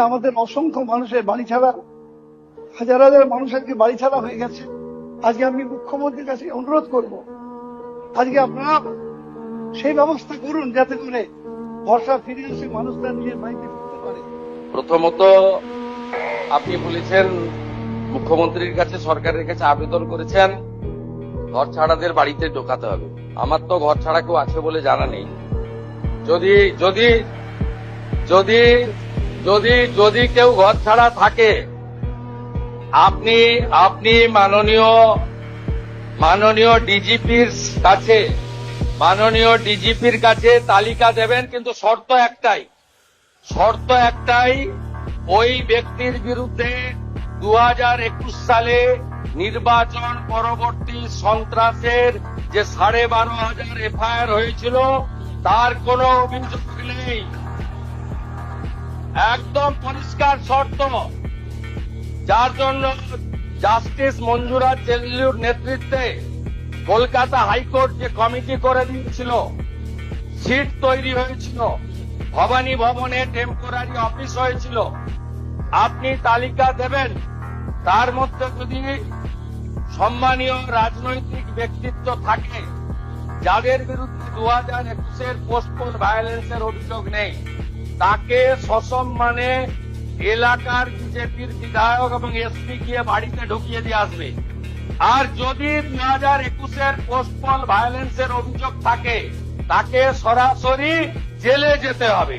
আমাদের অসংখ্য মানুষের বাড়ি ছাড়া, হাজার হাজার মানুষ আজকে বাড়ি ছাড়া হয়ে গেছে। আজকে আমি মুখ্যমন্ত্রীর কাছে অনুরোধ করব, আজকে আপনারা সেই ব্যবস্থা করুন যাতে করে বর্ষা ফিরে এসে মানুষরা নিজের বাড়িতে ফিরতে পারে। প্রথমত আপনি বলেছেন মুখ্যমন্ত্রীর কাছে, সরকারের কাছে আবেদন করেছেন ঘর ছাড়াদের বাড়িতে ঢোকাতে হবে। আমার তো ঘর ছাড়া কেউ আছে বলে জানা নেই। যদি যদি যদি যদি যদি কেউ ঘর ছাড়া থাকে, আপনি আপনি মাননীয় ডিজিপির কাছে তালিকা দেবেন, কিন্তু শর্ত একটাই, ওই ব্যক্তির বিরুদ্ধে 2021 সালে নির্বাচন পরবর্তী সন্ত্রাসের যে 12,500 এফআইআর হয়েছিল তার কোনো অভিযোগ নেই। একদম পরিষ্কার শর্ত, যার জন্য জাস্টিস মঞ্জুরা চেল্লুর নেতৃত্বে কলকাতা হাইকোর্ট যে কমিটি করে দিয়েছিল, সিট তৈরি হয়েছিল, ভবানী ভবনে টেম্পোরারি অফিস হয়েছিল, আপনি তালিকা দেবেন। তার মধ্যে যদি সম্মানীয় রাজনৈতিক ব্যক্তিত্ব থাকে যাদের বিরুদ্ধে 2021-এর পোস্টপোন ভায়োলেন্সের অভিযোগ নেই, তাকে সসম্মানে এলাকার বিজেপির বিধায়ক এবং এসপি গিয়ে বাড়িতে ঢুকিয়ে দিয়ে আসবে। আর যদি 2021-এর পোস্টপোন ভায়োলেন্সের অভিযোগ থাকে, তাকে সরাসরি জেলে যেতে হবে।